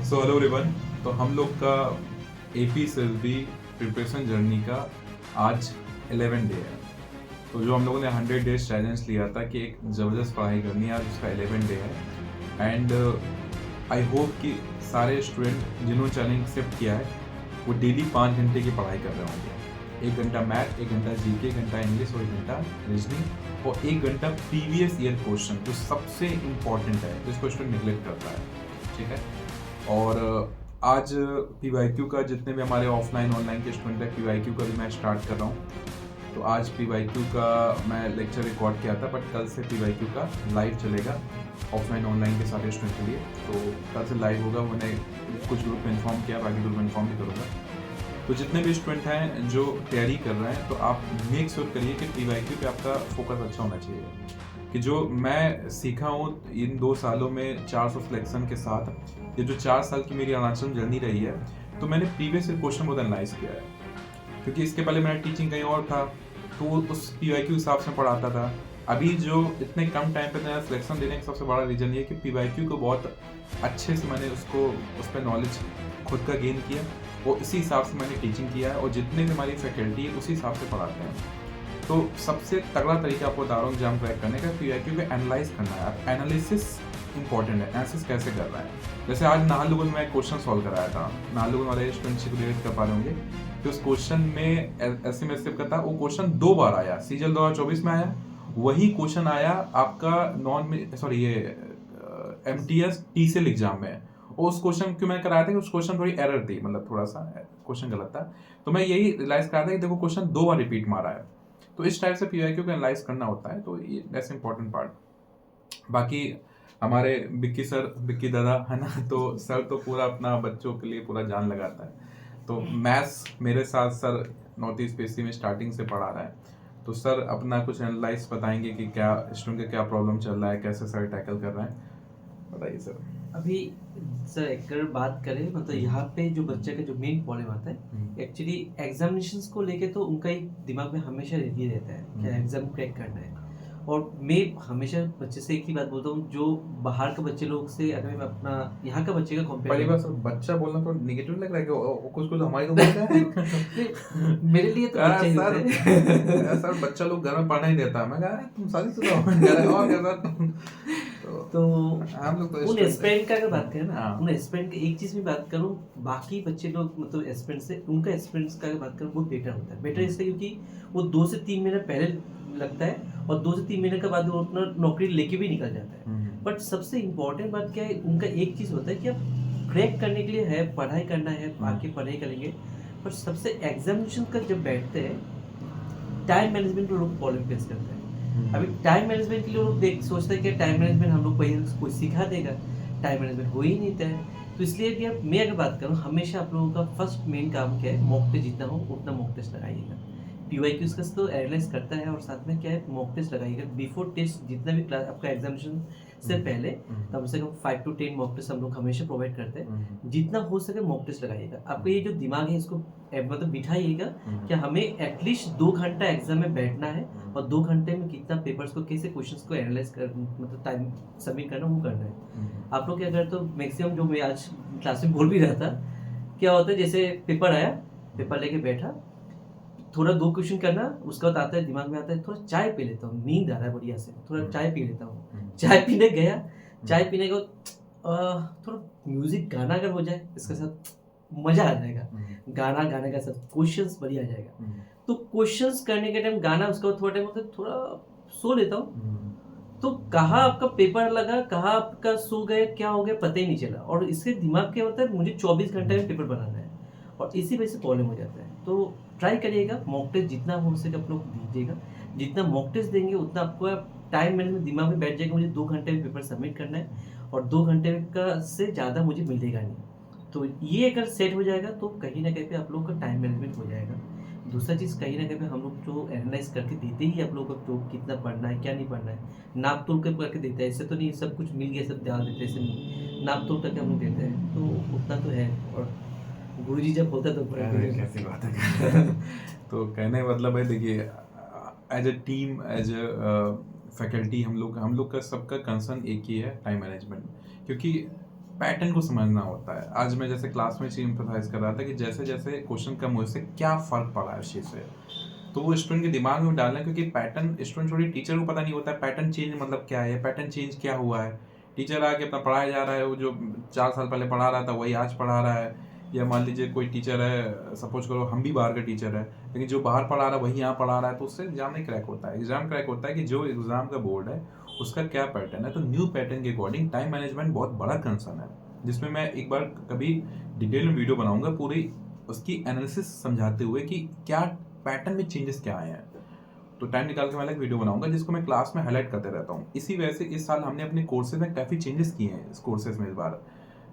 So hello everyone. तो हम लोग का एपी एसएसबी प्रिपरेशन जर्नी का आज 11 डे है। तो जो हम लोगों ने 100 डेज चैलेंज लिया था कि एक ज़बरदस्त पढ़ाई करनी है, आज उसका 11 डे है। एंड आई होप कि सारे स्टूडेंट जिन्होंने चैलेंज एक्सेप्ट किया है वो डेली 5 घंटे की पढ़ाई कर रहे होंगे। 1 घंटा मैथ, 1 घंटा जीके, 1 घंटा इंग्लिश और 1 घंटा रीजनिंग और 1 घंटा प्रीवियस ईयर क्वेश्चन जो सबसे इम्पॉर्टेंट है, जिसको स्टूडेंट निगलेक्ट करता है। ठीक है। और आज पीवाईक्यू का जितने भी हमारे ऑफलाइन ऑनलाइन के स्टूडेंट हैं, पीवाईक्यू का भी मैं स्टार्ट कर रहा हूँ। तो आज पीवाईक्यू का मैं लेक्चर रिकॉर्ड किया था, बट कल से पीवाईक्यू का लाइव चलेगा ऑफलाइन ऑनलाइन के सारे स्टूडेंट के लिए। तो कल से लाइव होगा। मैंने कुछ ग्रुप में इन्फॉर्म किया, बाकी ग्रुप में इन्फॉर्म भी करूँगा। तो जितने भी स्टूडेंट हैं जो तैयारी कर रहे हैं, तो आप मेक श्योर करिए कि पीवाईक्यू पे आपका फोकस अच्छा होना चाहिए। कि जो मैं सीखा हूँ इन 2 सालों में 400 सिलेक्शन के साथ, ये जो 4 साल की मेरी अरुणाचल जर्नी रही है, तो मैंने प्रीवियस क्वेश्चन बहुत एनालाइज किया है। क्योंकि इसके पहले मेरा टीचिंग कहीं और था, तो उस पीवाईक्यू हिसाब से पढ़ाता था। अभी जो इतने कम टाइम पे मेरा सिलेक्शन देने का सबसे बड़ा रीज़न ये कि पीवाईक्यू को बहुत अच्छे से मैंने उस पर नॉलेज खुद का गेन किया और इसी हिसाब से मैंने टीचिंग किया है। और जितने भी हमारी फैकल्टी है उसी हिसाब से पढ़ाते हैं। तो सबसे तगड़ा तरीका आपको बता रहा हूँ एग्जाम क्रैक करने का, पीवाईक्यू को एनालाइज करना है। आप एनालिसिस इंपॉर्टेंट है, एनालिसिस कैसे कर रहा है। जैसे आज नाहरलगुन में एक क्वेश्चन सॉल्व कराया था, नाहरलगुन वाले स्टूडेंट से रिलेट कर पा रहे होंगे कि उस क्वेश्चन में एसएमएस का था। वो क्वेश्चन 2 बार आया, सीजल 2024 में आया, वही क्वेश्चन आया आपका ये एमटीएस टीसीएल एग्जाम में। और उस क्वेश्चन क्यों मैं कराया था कि उस क्वेश्चन थोड़ी एरर थी, मतलब थोड़ा सा क्वेश्चन गलत था। तो मैं यही रियलाइज करा था कि देखो क्वेश्चन 2 बार रिपीट मारा है। तो इस टाइप से पीवाईक्यू को एनालाइज करना होता है। तो ये दैट्स इंपॉर्टेंट पार्ट। बाकी हमारे बिक्की दादा है ना, तो सर तो पूरा अपना बच्चों के लिए पूरा जान लगाता है। तो मैथ्स मेरे साथ सर नॉर्थ ईस्ट पीसी में स्टार्टिंग से पढ़ा रहा है। तो सर अपना कुछ एनालाइज बताएंगे कि क्या स्टूडेंट का क्या प्रॉब्लम चल रहा है, कैसे सर टैकल कर रहे हैं, बताइए सर। अभी सर एक अगर बात करें मतलब यहाँ पे जो बच्चे का जो मेन प्रॉब्लम आता है एक्चुअली एग्जामिनेशंस को लेके, तो उनका एक दिमाग में हमेशा रेडी रहता है कि एग्जाम क्रैक करना है। और मैं हमेशा बच्चे से एक ही बात बोलता हूँ, जो बाहर के बच्चे लोग से अगर मैं अपना यहाँ का बच्चे का पहली कंपेयर बार सर बच्चा बोलना तो नेगेटिव लग रहा है कि कुछ कुछ हमारी तो बोलता है। मेरे लिए तो बच्चा ही होता है। सर बच्चा लोग घर में पढ़ना ही देता है। मैं कहा तुम शादीशुदा हो, कह रहे और क्या सर। तो हम लोग तो उन student एस्पिरेंट का अगर बात करें ना, हाँ। उन एस्पिरेंट की एक चीज में बात करूं, बाकी बच्चे लोग मतलब एस्पिरेंट से उनका एस्पिरेंट्स का अगर बात करूं वो बेटर होता है। बेटर इसलिए क्योंकि वो 2 से 3 महीने पहले लगता है और 2 से 3 महीने के बाद वो अपना नौकरी लेके भी निकल जाता है। बट सबसे इम्पोर्टेंट बात क्या है, उनका एक चीज होता है कि अब क्रैक करने के लिए है, पढ़ाई करना है, आके पढ़ाई करेंगे। पर सबसे एग्जामिनेशन का जब बैठते हैं, टाइम मैनेजमेंट लोग प्रॉब्लम फेस करते हैं। अभी टाइम मैनेजमेंट के लिए लोग देख सोचते हैं कि टाइम मैनेजमेंट हम लोग कोई सिखा देगा, टाइम मैनेजमेंट हो ही नहीं है। तो इसलिए कि अब मैं अगर बात करूँ, हमेशा आप लोगों का फर्स्ट मेन काम क्या है, मॉक टेस्ट जितना हो उतना मॉक टेस्ट लगाइएगा। पीवाईक्यू इसका तो एनालाइज करता है और साथ में क्या है मॉक टेस्ट लगाइएगा बिफोर टेस्ट। जितना भी क्लास आपका एग्जामिनेशन से पहले कम से कम 5 to 10 मॉक टेस्ट हम लोग हमेशा प्रोवाइड करते हैं। जितना हो सके मॉक टेस्ट लगाइएगा। आपका ये जो दिमाग है इसको मतलब बिठाइएगा कि हमें एटलीस्ट 2 घंटा एग्जाम में बैठना है और 2 घंटे में कितना पेपर्स को कैसे क्वेश्चंस को एनालाइज कर मतलब टाइम सबमिट करना वो करना है। आप लोग क्या करते हो मैक्सिमम, जो मैं आज क्लास में बोल भी रहा था, क्या होता है जैसे पेपर आया, पेपर लेके बैठा, थोड़ा 2 क्वेश्चन करना, उसके बाद आता है दिमाग में आता है थोड़ा चाय पी लेता हूँ, नींद आ रहा है बढ़िया से, थोड़ा चाय पी लेता हूँ। चाय पीने गया, चाय पीने के बाद थोड़ा म्यूजिक गाना अगर हो जाए इसके साथ मजा आ जाएगा। गाना गाने का साथ क्वेश्चंस बढ़िया आ जाएगा। तो क्वेश्चंस करने के टाइम गाना, उसके बाद थोड़ा टाइम होता है थोड़ा सो लेता हूँ। तो कहाँ आपका पेपर लगा, कहाँ आपका सो गए, क्या हो गया पता ही नहीं चला। और इसके दिमाग क्या होता है, मुझे 24 घंटे में पेपर बनाना है और इसी वजह से प्रॉब्लम हो जाता है। तो ट्राई करिएगा मॉक टेस्ट जितना हो सके आप लोग दीजिएगा। जितना मॉक टेस्ट देंगे उतना आपको टाइम मैनेजमेंट दिमाग में बैठ जाएगा, मुझे 2 घंटे में पेपर सबमिट करना है और 2 घंटे का से ज़्यादा मुझे मिलेगा नहीं। तो ये अगर सेट हो जाएगा तो कहीं ना कहीं पे आप लोग का टाइम मैनेजमेंट हो जाएगा। दूसरा चीज़ कहीं ना कहीं पे हम लोग जो एनालाइज करके देते ही आप लोग को तो कितना पढ़ना है क्या नहीं पढ़ना है, नाप तोल के करके देता है। ऐसे तो नहीं सब कुछ मिल गया सब डाल देते हैं, ऐसे नहीं, नाप तोल करके हम लोग देते हैं। तो उतना तो है। और गुरुजी जब होता है तो अरे कैसी बात है। तो कहने का मतलब है, देखिए as a team, as a faculty, हम लोग का सबका कंसर्न एक ही है, टाइम मैनेजमेंट। क्योंकि पैटर्न को समझना होता है। आज मैं जैसे क्लास में चीज एम्फसाइज कर रहा था कि जैसे जैसे क्वेश्चन कम हुए उससे क्या फ़र्क पड़ा है उस चीज़ से, तो वो स्टूडेंट के दिमाग में डालना, क्योंकि पैटर्न स्टूडेंट छोड़ी टीचर को पता नहीं होता है पैटर्न चेंज मतलब क्या है, पैटर्न चेंज क्या हुआ है। टीचर आके अपना पढ़ाया जा रहा है, वो जो 4 साल पहले पढ़ा रहा था वही आज पढ़ा रहा है। या मान लीजिए कोई टीचर है, सपोज करो हम भी बाहर का टीचर है, लेकिन जो बाहर पढ़ा रहा है वही यहाँ पढ़ा रहा है, तो उससे एग्जाम नहीं क्रैक होता है। एग्जाम क्रैक होता है कि जो एग्जाम का बोर्ड है उसका क्या पैटर्न है। तो न्यू पैटर्न के अकॉर्डिंग टाइम मैनेजमेंट बहुत बड़ा कंसर्न है, जिसमें मैं एक बार कभी डिटेल में वीडियो बनाऊंगा पूरी उसकी एनालिसिस समझाते हुए कि क्या पैटर्न में चेंजेस क्या आए हैं। तो टाइम निकाल के मैं अलग वीडियो बनाऊंगा जिसको मैं क्लास में हाईलाइट करते रहता हूँ। इसी वजह से इस साल हमने अपने कोर्सेज में काफ़ी चेंजेस किए हैं। इस कोर्सेज में इस बार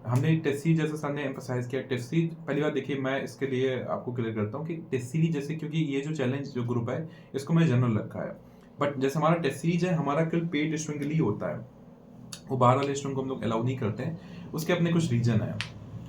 हमने टेस्ट सीरीज, जैसे सर ने एम्फसाइज किया टेस्ट सीरीज, पहली बार देखिए मैं इसके लिए आपको क्लियर करता हूँ कि टेस्ट सीरीज जैसे, क्योंकि ये जो चैलेंज जो ग्रुप है इसको मैंने जनरल रखा है, बट जैसे हमारा टेस्ट सीरीज है हमारा केवल पेड स्टूडेंट के लिए होता है, वो बाहर वाले स्टूडेंट को हम लोग अलाउ नहीं करते हैं। उसके अपने कुछ रीजन है,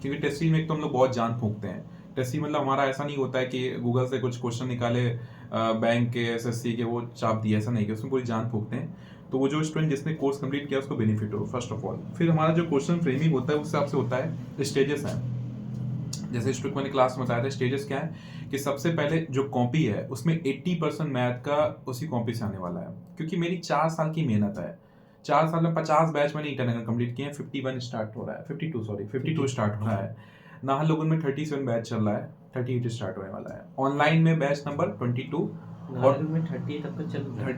क्योंकि टेस्ट सीरीज में एक तो हम लोग बहुत जान फूंकते हैं। टेस्ट सीरीज मतलब हमारा ऐसा नहीं होता है कि गूगल से कुछ क्वेश्चन निकाले बैंक के एसएससी के वो चाप दिए, ऐसा नहीं कि उसमें पूरी जान फूंकते हैं। तो वो जो स्टूडेंट जिसने कोर्स कंप्लीट किया उसको बेनिफिट हो फर्स्ट ऑफ ऑल। फिर हमारा जो क्वेश्चन फ्रेमिंग होता है उस हिसाब से होता है, स्टेजेस हैं। जैसे स्टूडेंट मैंने क्लास में बताया था स्टेजेस क्या है कि सबसे पहले जो कॉपी है उसमें 80% मैथ का उसी कॉपी से आने वाला है, क्योंकि मेरी 4 साल की मेहनत है। 4 साल में 50 बैच मैंने इंटरनेशनल कंप्लीट किए हैं, 51 स्टार्ट हो रहा है, 52 स्टार्ट हो रहा है। नाहरलगुन में 37 बैच चल रहा है, 38 स्टार्ट होने वाला है। ऑनलाइन में बैच नंबर 22 और में 38 तक का चल रहा है।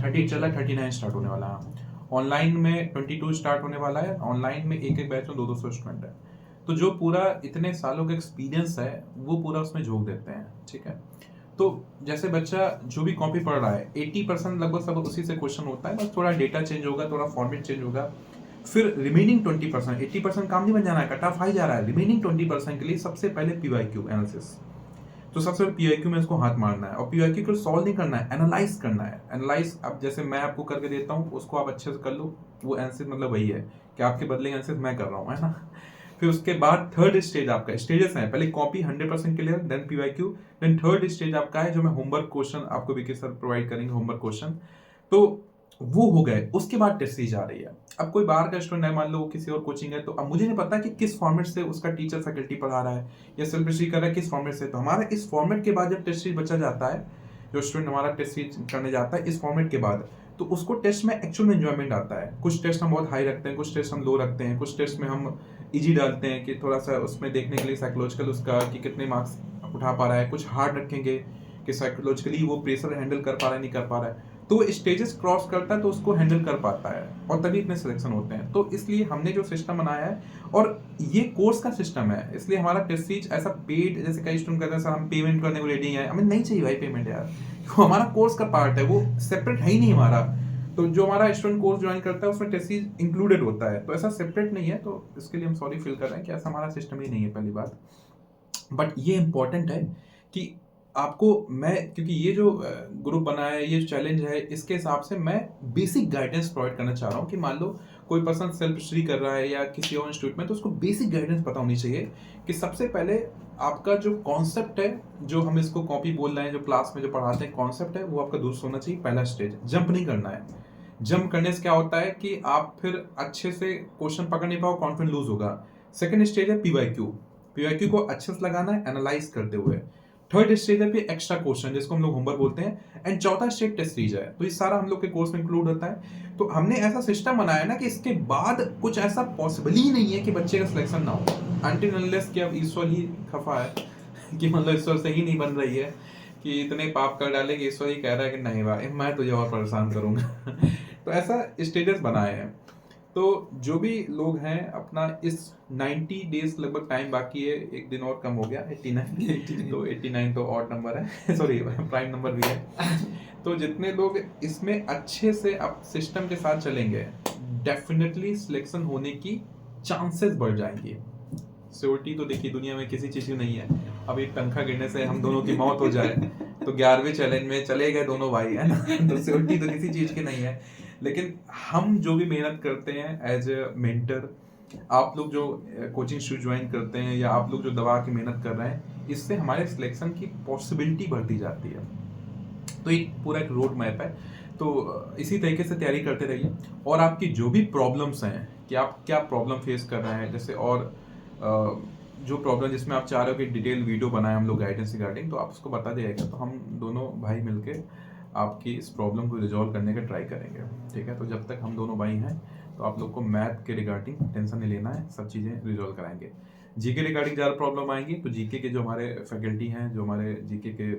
30 चल रहा है, 39 स्टार्ट होने वाला है। ऑनलाइन में 22 स्टार्ट होने वाला है। ऑनलाइन में एक एक बैच में 200 स्टूडेंट है। तो जो पूरा इतने सालों का एक्सपीरियंस है वो पूरा उसमें झोंक देते हैं, ठीक है। तो जैसे बच्चा जो भी कॉपी पढ़ रहा है 80% लगभग सब उसी से क्वेश्चन होता है, बस थोड़ा डेटा चेंज होगा, थोड़ा फॉर्मेट चेंज होगा। फिर रिमेनिंग 20%, 80% काम नहीं बन जाना है, कट ऑफ हाई जा रहा है। रिमेनिंग 20% के लिए सबसे पहले पीवाईक्यू एनालिसिस। तो सबसे पहले पीवाईक्यू में इसको हाथ मारना है और पीवाईक्यू को सॉल्व नहीं करना है, एनालाइज करना है। एनालाइज अब जैसे मैं आपको करके देता हूँ उसको आप अच्छे से कर लो, वो आंसर मतलब वही है कि आपके बदले आंसर मैं कर रहा हूँ, है ना। फिर उसके बाद थर्ड स्टेज आपका, स्टेजेस हैं, पहले copy 100% clear, then PYQ, then third stage आपका है जो मैं होमवर्क क्वेश्चन आपको विकी सर प्रोवाइड करेंगे, होमवर्क क्वेश्चन। तो वो हो गए, उसके बाद टेस्ट सीरीज आ रही है। अब कोई बाहर का स्टूडेंट है, मान लो किसी और कोचिंग है, तो अब मुझे नहीं पता कि किस फॉर्मेट से उसका टीचर फैकल्टी पढ़ा रहा है या सेल्फ स्टडी कर रहा है, किस फॉर्मेट से। तो हमारा इस फॉर्मेट के बाद जब टेस्ट सीरीज बच्चा जाता है, जो स्टूडेंट हमारा टेस्ट सीरीज करने जाता है इस फॉर्मेट के बाद, तो उसको टेस्ट में एक्चुअल में एंजॉयमेंट आता है। कुछ टेस्ट हम बहुत हाई रखते हैं, कुछ टेस्ट हम लो रखते हैं, कुछ टेस्ट में हम इजी डालते हैं कि थोड़ा सा उसमें देखने के लिए साइकोलॉजिकल उसका कि कितने मार्क्स उठा पा रहा है, कुछ हार्ड रखेंगे कि साइकोलॉजिकली वो प्रेशर हैंडल कर पा रहा है नहीं कर पा रहा है। तो वो स्टेजेस क्रॉस करता है तो उसको हैंडल कर पाता है और तभी इतने सिलेक्शन होते हैं। तो इसलिए हमने जो सिस्टम बनाया है, और ये कोर्स का सिस्टम है, इसलिए हमारा टेस्ट सीरीज ऐसा पेड, जैसे कई स्टूडेंट कहते हैं सर हम पेमेंट करने को रेडी हैं, हमें नहीं चाहिए भाई पेमेंट यार, वो हमारा कोर्स का पार्ट है, वो सेपरेट है ही नहीं हमारा। तो जो हमारा स्टूडेंट कोर्स ज्वाइन करता है उसमें टेस्ट सीरीज इंक्लूडेड होता है, तो ऐसा सेपरेट नहीं है। तो इसके लिए हम सॉरी फील कर रहे हैं कि ऐसा हमारा सिस्टम ही नहीं है, पहली बात। बट ये इंपॉर्टेंट है कि आपको मैं, क्योंकि ये जो ग्रुप बना है, ये चैलेंज है, इसके हिसाब से मैं बेसिक गाइडेंस प्रोवाइड करना चाह रहा हूँ कि मान लो कोई पर्सन सेल्फ स्टडी कर रहा है या किसी और इंस्टीट्यूट में, तो उसको बेसिक गाइडेंस पता होनी चाहिए कि सबसे पहले आपका जो कॉन्सेप्ट है, जो हम इसको कॉपी बोल रहे हैं, जो क्लास में जो पढ़ाते हैं कॉन्सेप्ट है, वो आपका दुरुस्त होना चाहिए। पहला स्टेज, जंप नहीं करना है। जंप करने से क्या होता है कि आप फिर अच्छे से क्वेश्चन पकड़ नहीं पाओ, कॉन्फिडेंस लूज होगा। सेकंड स्टेज है पीवाईक्यू। पीवाईक्यू को अच्छे से लगाना है एनालाइज करते हुए। थर्ड स्टेज है फिर एक्स्ट्रा क्वेश्चन, जिसको हम लोग होमवर्क बोलते हैं। एंड चौथा स्टेज टेस्ट सीरीज है। तो ये सारा हम लोग के कोर्स में इंक्लूड होता है। तो हमने ऐसा सिस्टम बनाया ना कि इसके बाद कुछ ऐसा पॉसिबल ही नहीं है कि बच्चे का सिलेक्शन ना हो, अनटिल अनलेस कि अब ईश्वर ही खफा है कि मतलब ईश्वर से ही नहीं बन रही है कि इतने पाप कर डाले कि ईश्वर ही कह रहा है कि नहीं भाई मैं तुझे और परेशान करूंगा। तो ऐसा स्टेजेस बनाए हैं। तो जो भी लोग हैं अपना इस 90 डेज लगभग टाइम बाकी है, एक दिन और कम हो गया 89 तो 89 तो ऑड नंबर है सॉरी प्राइम नंबर भी है। तो जितने लोग इसमें अच्छे से अब सिस्टम के साथ चलेंगे, डेफिनेटली सिलेक्शन होने की चांसेस बढ़ जाएंगे। सिक्योरिटी तो देखिए दुनिया में किसी चीज की नहीं है। अब एक पंखा गिरने से हम दोनों की मौत हो जाए तो 11वें चैलेंज में चले गए दोनों भाई, है ना। तो सिक्योरिटी तो किसी चीज की नहीं है। लेकिन हम जो भी मेहनत करते हैं एज ए मेंटर, आप लोग जो कोचिंग इंस्टीट्यूट ज्वाइन करते हैं या आप लोग जो दबा के मेहनत कर रहे हैं, इससे हमारे सिलेक्शन की पॉसिबिलिटी बढ़ती जाती है। तो एक पूरा एक रोड मैप है। तो इसी तरीके से तैयारी करते रहिए। और आपकी जो भी प्रॉब्लम्स हैं कि आप क्या प्रॉब्लम फेस कर रहे हैं, जैसे और जो प्रॉब्लम जिसमें आप चाह रहे हो कि डिटेल वीडियो बनाए हम लोग गाइडेंस रिगार्डिंग, तो आप उसको बता दिएगा, तो हम दोनों भाई मिलके आपकी इस प्रॉब्लम को रिजॉल्व करने का ट्राई करेंगे। ठीक है, तो जब तक हम दोनों भाई हैं तो आप लोग को मैथ के रिगार्डिंग टेंशन नहीं लेना है, सब चीज़ें रिजॉल्व कराएंगे। जीके रिगार्डिंग ज़्यादा प्रॉब्लम आएंगी तो जीके के जो हमारे फैकल्टी हैं, जो हमारे जीके के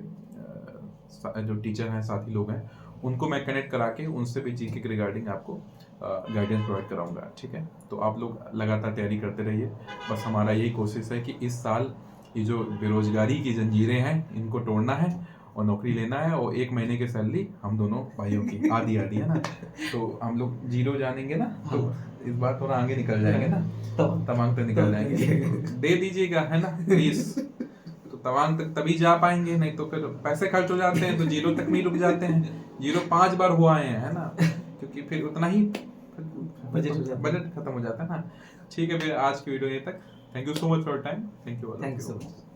जो टीचर हैं, साथी लोग हैं, उनको मैं कनेक्ट करा के उनसे भी जीके के रिगार्डिंग आपको गाइडेंस प्रोवाइड कराऊंगा। ठीक है, तो आप लोग लगातार तैयारी करते रहिए। बस हमारा यही कोशिश है कि इस साल ये जो बेरोजगारी की जंजीरें हैं इनको तोड़ना है और नौकरी लेना है, और 1 महीने की सैलरी हम दोनों भाइयों की आधी आधी है ना, तो हम लोग जीरो जानेंगे ना, तो इस बार थोड़ा आगे निकल जाएंगे ना, तमांग तक निकल जाएंगे, तो दे दीजिएगा है ना प्लीज, तो तवांग तक तभी जा पाएंगे, नहीं तो फिर पैसे खर्च हो जाते हैं तो जीरो तक नहीं रुक जाते हैं, जीरो 5 बार हुआ है ना, क्योंकि फिर उतना ही बजट खत्म हो जाता है ना। ठीक है, फिर आज की वीडियो ये तक। Thank you so much for time. Thank you so much.